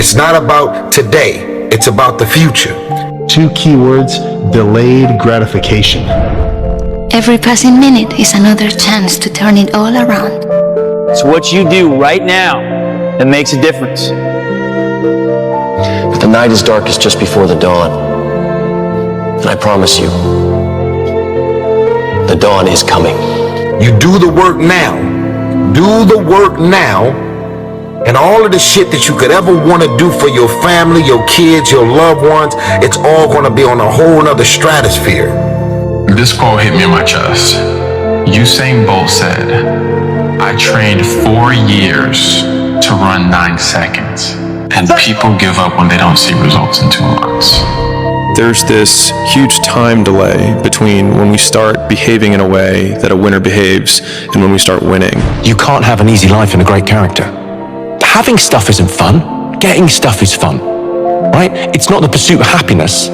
It's not about today, it's about the future. 2 keywords: delayed gratification. Every passing minute is another chance to turn it all around. It's what you do right now that makes a difference. But the night is darkest just before the dawn. And I promise you, the dawn is coming. You do the work now. Do the work now, and all of the shit that you could ever want to do for your family, your kids, your loved ones, it's all going to be on a whole nother stratosphere. This quote hit me in my chest. Usain Bolt said, "I trained 4 years to run 9 seconds, and people give up when they don't see results in 2 months." There's this huge time delay between when we start behaving in a way that a winner behaves and when we start winning. You can't have an easy life and a great character. Having stuff isn't fun. Getting stuff is fun, right? It's not the pursuit of happiness.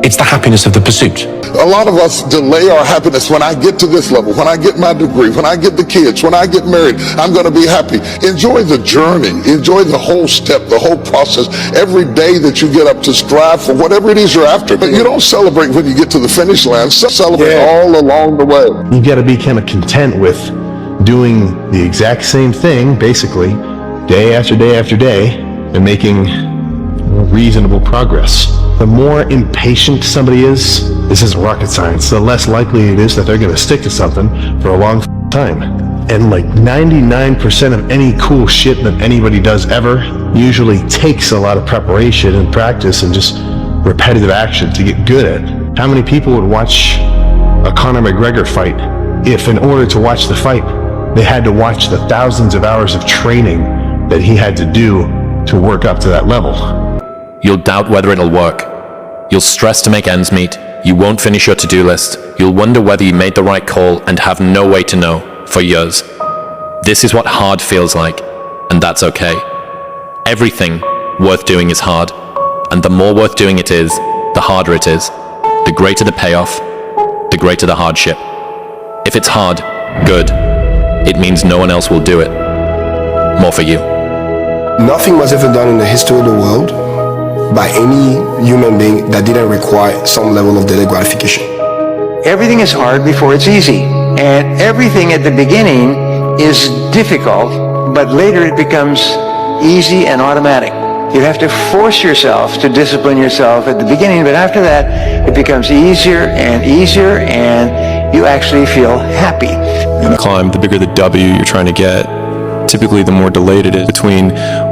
It's the happiness of the pursuit. A lot of us delay our happiness. When I get to this level, when I get my degree, when I get the kids, when I get married, I'm going to be happy. Enjoy the journey. Enjoy the whole step, the whole process. Every day that you get up to strive for whatever it is you're after. But you don't celebrate when you get to the finish line. Celebrate all along the way. You got to be kind of content with doing the exact same thing, basically, day after day after day, and making reasonable progress. The more impatient somebody is, this isn't rocket science, the less likely it is that they're going to stick to something for a long time. And like 99% of any cool shit that anybody does ever usually takes a lot of preparation and practice and just repetitive action to get good at. How many people would watch a Conor McGregor fight if in order to watch the fight, they had to watch the thousands of hours of training that he had to do to work up to that level? You'll doubt whether it'll work. You'll stress to make ends meet. You won't finish your to-do list. You'll wonder whether you made the right call and have no way to know for years. This is what hard feels like, and that's okay. Everything worth doing is hard, and the more worth doing it is, the harder it is. The greater the payoff, the greater the hardship. If it's hard, good. It means no one else will do it. More for you. Nothing was ever done in the history of the world by any human being that didn't require some level of delayed gratification. Everything is hard before it's easy, and everything at the beginning is difficult, but later it becomes easy and automatic. You have to force yourself to discipline yourself at the beginning, but after that it becomes easier, and you actually feel happy. In the climb, the bigger the W you're trying to get, typically the more delayed it is between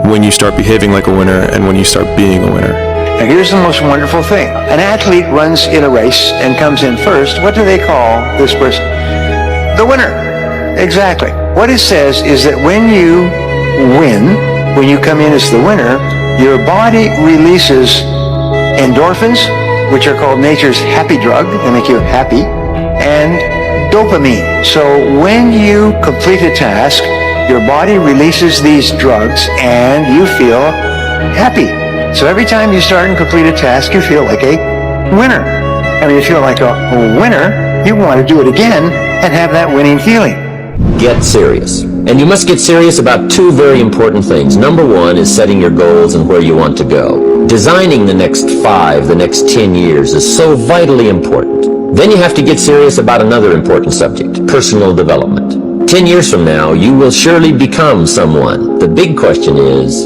when you start behaving like a winner and when you start being a winner. Now here's the most wonderful thing. An athlete runs in a race and comes in first. What do they call this person? The winner. Exactly. What it says is that when you win, when you come in as the winner, your body releases endorphins, which are called nature's happy drug. They make you happy. And dopamine. So when you complete a task, your body releases these drugs and you feel happy. So every time you start and complete a task, you feel like a winner. And when you feel like a winner, you want to do it again and have that winning feeling. Get serious. And you must get serious about 2 very important things. Number 1 is setting your goals and where you want to go. Designing the next 5, the next 10 years is so vitally important. Then you have to get serious about another important subject, personal development. 10 years from now, you will surely become someone. The big question is,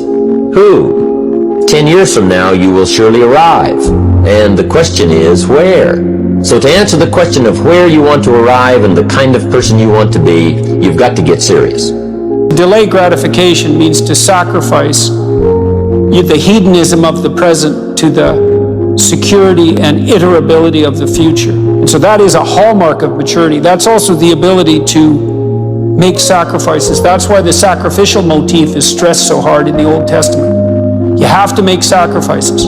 who? 10 years from now, you will surely arrive. And the question is, where? So to answer the question of where you want to arrive and the kind of person you want to be, you've got to get serious. Delayed gratification means to sacrifice the hedonism of the present to the security and iterability of the future. And so that is a hallmark of maturity. That's also the ability to make sacrifices. That's why the sacrificial motif is stressed so hard in the Old Testament. You have to make sacrifices.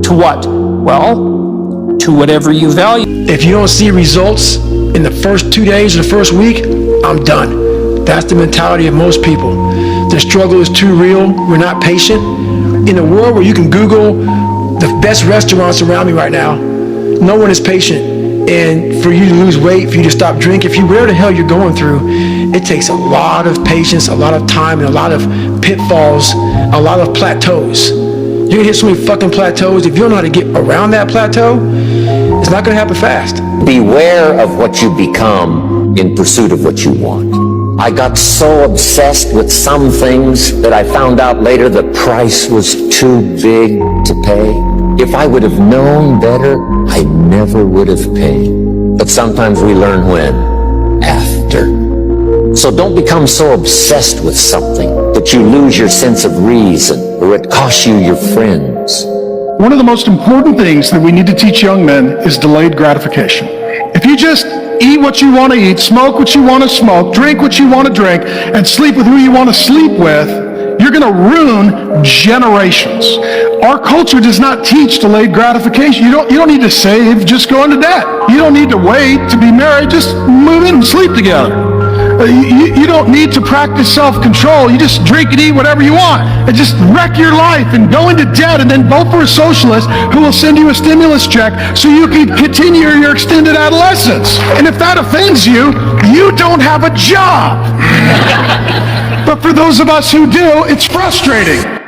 To what? Well, to whatever you value. If you don't see results in the first 2 days or the first week, I'm done. That's the mentality of most people. The struggle is too real. We're not patient. In a world where you can Google the best restaurants around me right now, no one is patient. And for you to lose weight, for you to stop drinking, if you whatever the hell you're going through, it takes a lot of patience, a lot of time, and a lot of pitfalls, a lot of plateaus. You're gonna hit so many fucking plateaus. If you don't know how to get around that plateau, it's not gonna happen fast. Beware of what you become in pursuit of what you want. I got so obsessed with some things that I found out later the price was too big to pay. If I would have known better, I never would have paid. But sometimes we learn when? After. So don't become so obsessed with something that you lose your sense of reason or it costs you your friends. One of the most important things that we need to teach young men is delayed gratification. If you just eat what you want to eat, smoke what you want to smoke, drink what you want to drink, and sleep with who you want to sleep with, you're going to ruin generations. Our culture does not teach delayed gratification. You don't need to save, just go into debt. You don't need to wait to be married, just move in and sleep together. You don't need to practice self-control. You just drink and eat whatever you want and just wreck your life and go into debt and then vote for a socialist who will send you a stimulus check so you can continue your extended adolescence. And if that offends you, you don't have a job. But for those of us who do, it's frustrating.